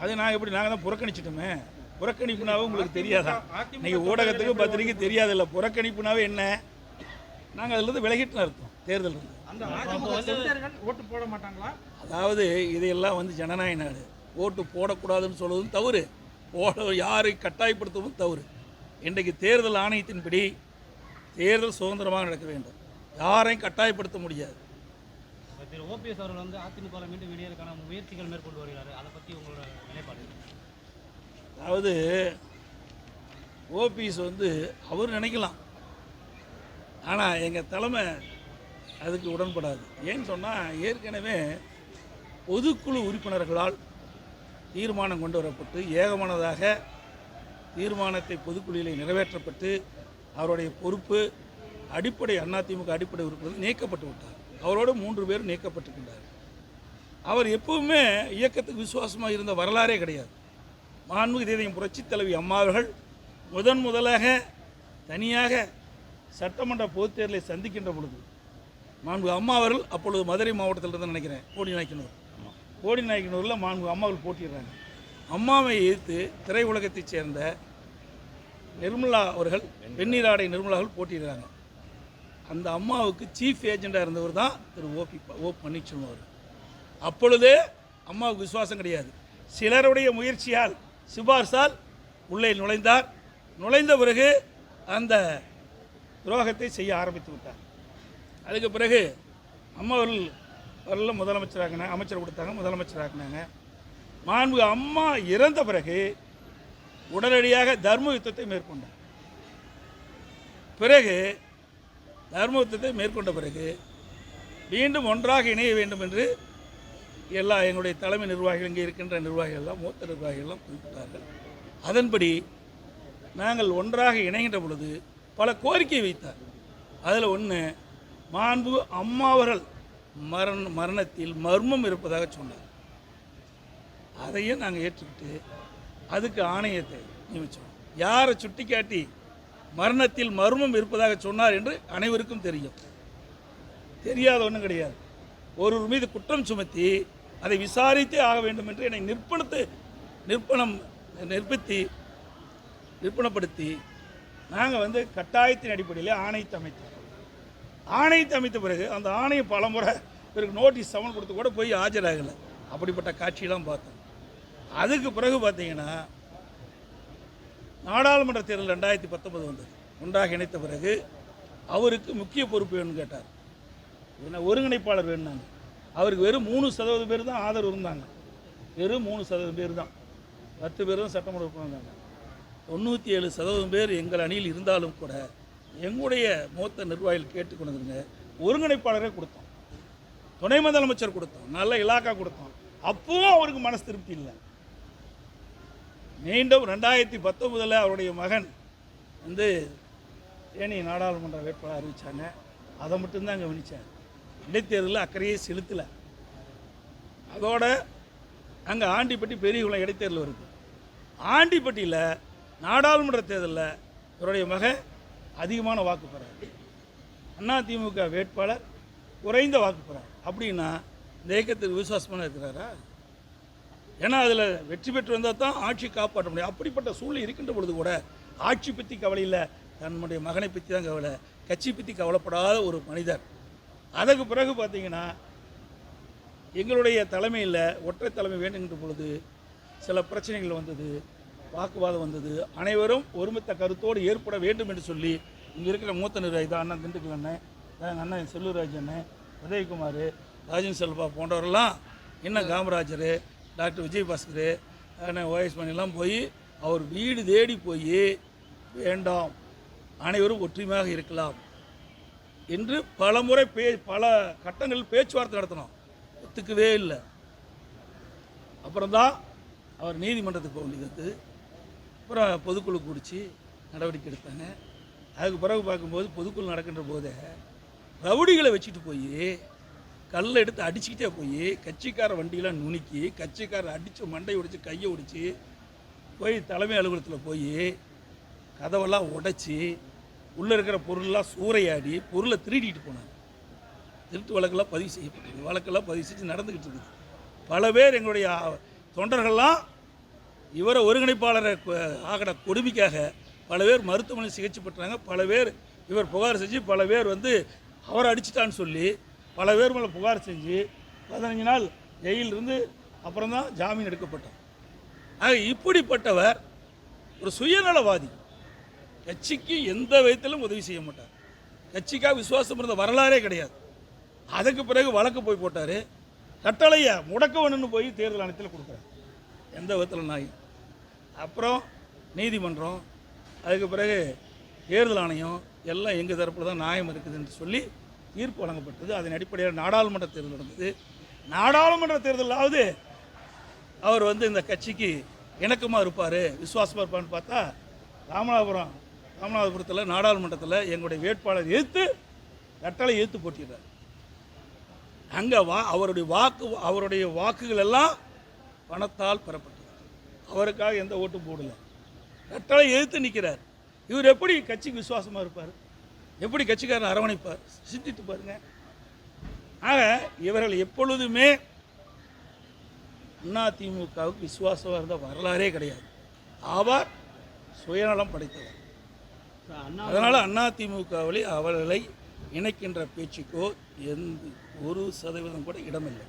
அது நாங்கள் தான் புறக்கணிச்சிட்டோமே. புறக்கணிப்புனாவே உங்களுக்கு தெரியாதா? நீங்கள் ஊடகத்துக்கு பத்திரிக்கை தெரியாதில்ல. புறக்கணிப்புனாவே என்ன? நாங்கள் அதுலேருந்து விலகிட்டு அர்த்தம். தேர்தல் ஓட்டு போட மாட்டாங்களா? அதாவது இதையெல்லாம் வந்து ஜனநாயக நாடு. ஓட்டு போடக்கூடாதுன்னு சொல்வதும் தவறு, யாரை கட்டாயப்படுத்தவும் தவறு. இன்றைக்கு தேர்தல் ஆணையத்தின்படி தேர்தல் சுதந்திரமாக நடக்க வேண்டும். யாரையும் கட்டாயப்படுத்த முடியாது. திரு ஓபிஎஸ் அவர்கள் வந்து அதிமுக மீண்டும் வெளியேறதுக்கான முயற்சிகள் மேற்கொண்டு வருகிறார். அதை பற்றி உங்களோட நிலைப்பாடு? அதாவது ஓபிஎஸ் வந்து அவர் நினைக்கலாம், ஆனால் எங்கள் தலைமை அதுக்கு உடன்படாது. ஏன்னு சொன்னால், ஏற்கனவே பொதுக்குழு உறுப்பினர்களால் தீர்மானம் கொண்டு வரப்பட்டு ஏகமானதாக தீர்மானத்தை பொதுக்குழுவிலே நிறைவேற்றப்பட்டு அவருடைய பொறுப்பு அடிப்படை அதிமுக அடிப்படை உறுப்பினர் நீக்கப்பட்டு விட்டார். அவரோடு 3 பேர் நீக்கப்பட்டிருக்கின்றார். அவர் எப்பவுமே இயக்கத்துக்கு விசுவாசமாக இருந்த வரலாறே கிடையாது. மாண்புமிகு இதயம் புரட்சித் தலைவி அம்மா அவர்கள் முதலாக தனியாக சட்டமன்ற பொதுத் தேர்தலை சந்திக்கின்ற பொழுது மாண்புமிகு அம்மா அவர்கள் அப்பொழுது மதுரை மாவட்டத்தில் இருந்து நினைக்கிறேன் கோடிநாயக்கனூரில் மாண்புமிகு அம்மா அவர்கள் போட்டிடுறாங்க. அம்மாவை எதிர்த்து திரையுலகத்தைச் சேர்ந்த நிர்மலா அவர்கள், வெந்நீராடை நிர்மலா அவர்கள் போட்டிடுறாங்க. அந்த அம்மாவுக்கு சீஃப் ஏஜெண்டாக இருந்தவர் தான் திரு ஓ பன்னீர்செல்வம் அவர். அப்பொழுதே அம்மாவுக்கு விசுவாசம் கிடையாது. சிலருடைய முயற்சியால் சிபார்சால் உள்ளே நுழைந்த பிறகு அந்த துரோகத்தை செய்ய ஆரம்பித்து விட்டார். அதுக்கு பிறகு அம்மா அவர்கள் முதலமைச்சராகினாங்க, அமைச்சர் கொடுத்தாங்க, முதலமைச்சராகினாங்க. மாண்புமிகு அம்மா இறந்த பிறகு உடனடியாக தர்ம யுத்தத்தை மேற்கொண்டார். மேற்கொண்ட பிறகு மீண்டும் ஒன்றாக இணைய வேண்டும் என்று எங்களுடைய தலைமை நிர்வாகிகள், இங்கே இருக்கின்ற நிர்வாகிகள் எல்லாம், மூத்த நிர்வாகிகள் எல்லாம் குறிப்பிட்டார்கள். அதன்படி நாங்கள் ஒன்றாக இணைகின்ற பொழுது பல கோரிக்கை வைத்தார். அதில் ஒன்று, மாண்புமிகு அம்மா அவர்கள் மரணத்தில் மர்மம் இருப்பதாக சொன்னார். அதையும் நாங்கள் ஏற்றுக்கிட்டு அதுக்கு ஆணையத்தை நியமித்தோம். யாரை சுட்டிக்காட்டி மரணத்தில் மர்மம் இருப்பதாக சொன்னார் என்று அனைவருக்கும் தெரியும். தெரியாத ஒன்றும் கிடையாது. ஒருவர் மீது குற்றம் சுமத்தி அதை விசாரித்தே ஆக வேண்டும் என்று என்னை நிர்பணப்படுத்தி நாங்கள் கட்டாயத்தின் அடிப்படையில் ஆணையத்தை அமைத்தோம். ஆணையத்தை அமைத்த பிறகு அந்த ஆணையம் பல முறை இவருக்கு நோட்டீஸ் சமன் கொடுத்து கூட போய் ஆஜராகலை. அப்படிப்பட்ட காட்சியெல்லாம் பார்த்தோம். அதுக்கு பிறகு பார்த்தீங்கன்னா நாடாளுமன்ற தேர்தல் 2019 வந்தது. ஒன்றாக இணைத்த பிறகு அவருக்கு முக்கிய பொறுப்பு வேணும்னு கேட்டார். என்ன ஒருங்கிணைப்பாளர் வேணுனாங்க. அவருக்கு வெறும் 3% பேர் தான் ஆதரவு இருந்தாங்க. வெறும் 3% பேர் தான், 10 பேர் தான் சட்டமன்ற உறுப்பினர் இருந்தாங்க. 97% பேர் எங்கள் அணியில் இருந்தாலும் கூட எங்களுடைய மூத்த நிர்வாகிகள் கேட்டுக்கொண்டுங்க ஒருங்கிணைப்பாளரே கொடுத்தோம், துணை முதலமைச்சர் கொடுத்தோம், நல்ல இலாக்கா கொடுத்தோம். அப்பவும் அவருக்கு மனசு திருப்தி இல்லை. மீண்டும் 2019 அவருடைய மகன் தேனி நாடாளுமன்ற வேட்பாளர் அறிவித்தாங்க. அதை மட்டும்தான் கவனித்தார். இடைத்தேர்தலில் அக்கறையே செலுத்தலை. அதோட அங்கே ஆண்டிப்பட்டி பெரியகுளம் இடைத்தேர்தல் வருது. ஆண்டிப்பட்டியில் நாடாளுமன்ற தேர்தலில் இவருடைய மகன் அதிகமான வாக்கு பெறார். அதிமுக வேட்பாளர் குறைந்த வாக்கு பெறார். அப்படின்னா இந்த இயக்கத்துக்கு விசுவாசமான இருக்கிறாரா? ஏன்னா அதில் வெற்றி பெற்று வந்தால் தான் ஆட்சி காப்பாற்ற முடியும். அப்படிப்பட்ட சூழ்நிலை இருக்கின்ற பொழுது கூட ஆட்சி பற்றி கவலை இல்லை, தன்னுடைய மகனை பற்றி தான் கவலை, கட்சி பற்றி கவலைப்படாத ஒரு மனிதர். அதுக்கு பிறகு பார்த்தீங்கன்னா எங்களுடைய தலைமையில் ஒற்றை தலைமை வேண்டுகின்ற பொழுது சில பிரச்சனைகள் வந்தது, வாக்குவாதம் வந்தது. அனைவரும் ஒருமித்த கருத்தோடு ஏற்பட வேண்டும் என்று சொல்லி இங்கே இருக்கிற மூத்த நிர்வாகி தான் அண்ணன் திண்டுக்கல் அண்ணன், அண்ணன் செல்லூர்ராஜ் அண்ணன், உதயகுமார், ராஜன் செல்வா போன்றவரெல்லாம், இன்னும் காமராஜர், டாக்டர் விஜயபாஸ்கர், அண்ணன் ஓஎஸ் மணிலாம் போய் அவர் வீடு தேடி போய் வேண்டாம், அனைவரும் ஒற்றுமையாக இருக்கலாம் என்று பல முறை பல கட்டங்களில் பேச்சுவார்த்தை நடத்தினோம். ஒத்துக்கவே இல்லை. அப்புறம்தான் அவர் நீதிமன்றத்துக்கு போக வேண்டியது. அப்புறம் பொதுக்குழு கூடிச்சு நடவடிக்கை எடுத்தாங்க. அதுக்கு பிறகு பார்க்கும்போது பொதுக்குழு நடக்கின்ற போதே ரவுடிகளை வச்சுட்டு போய் கல்லை எடுத்து அடிச்சுக்கிட்டே போய் கட்சிக்கார வண்டியெலாம் நுணுக்கி கட்சிக்காரர் அடித்து மண்டை உடைச்சி கையை உடைச்சி போய் தலைமை அலுவலகத்தில் போய் கதவெல்லாம் உடைச்சி உள்ளே இருக்கிற பொருளெல்லாம் சூறையாடி பொருளை திருடிட்டு போனாங்க. திருட்டு வழக்கெல்லாம் பதிவு செய்யப்பட்டிருக்கு. வழக்கெல்லாம் பதிவு செஞ்சு நடந்துக்கிட்டு இருக்குது. பல பேர் எங்களுடைய தொண்டர்கள்லாம் இவரை ஒருங்கிணைப்பாளரை ஆகிற கொடுமைக்காக பல பேர் மருத்துவமனை சிகிச்சை பெற்றாங்க. பல பேர் இவர் புகார் செஞ்சு பல பேர் வந்து அவரை அடிச்சிட்டான்னு சொல்லி பல பேர் மேலே புகார் செஞ்சு 15 நாள் ஜெயிலிருந்து அப்புறம் தான் ஜாமீன் எடுக்கப்பட்டார். ஆக இப்படிப்பட்டவர் ஒரு சுயநலவாதி. கட்சிக்கு எந்த விதத்திலும் உதவி செய்ய மாட்டார். கட்சிக்காக விசுவாசம் இருந்த வரலாறே கிடையாது. அதுக்கு பிறகு வழக்கு போய் போட்டார். கட்டளையை முடக்க வேணும்னு போய் தேர்தல் ஆணையத்தில் கொடுக்குறாரு. எந்த விதத்தில் நாய். அப்புறம் நீதிமன்றம், அதுக்கு பிறகு தேர்தல் ஆணையம் எல்லாம் எங்கள் தரப்பில் தான் நியாயம் இருக்குதுன்னு சொல்லி தீர்ப்பு வழங்கப்பட்டது. அதன் அடிப்படையில் நாடாளுமன்ற தேர்தல் நடந்தது. நாடாளுமன்ற தேர்தலாவது அவர் வந்து இந்த கட்சிக்கு இணக்கமாக இருப்பார், விசுவாசமாக இருப்பான்னு பார்த்தா ராமநாதபுரத்தில் நாடாளுமன்றத்தில் எங்களுடைய வேட்பாளர் கட்டளை எதிர்த்து போட்டிடுறார். அங்கே அவருடைய வாக்குகள் எல்லாம் பணத்தால் பெறப்பட்டது. அவருக்காக எந்த ஓட்டும் போடல. கட்டளை எதிர்த்து நிற்கிறார். இவர் எப்படி கட்சிக்கு விசுவாசமாக இருப்பார்? எப்படி கட்சிக்காரன் அரவணைப்பார்? சிந்தித்து பாருங்க. ஆக இவர்கள் எப்பொழுதுமே அதிமுகவுக்கு விசுவாசமாக இருந்த வரலாறே கிடையாது. அவர் சுயநலம் படைத்தவர். அதனால் அதிமுகவில் அவர்களை இணைக்கின்ற பேச்சுக்கோ 1% கூட இடமில்லை.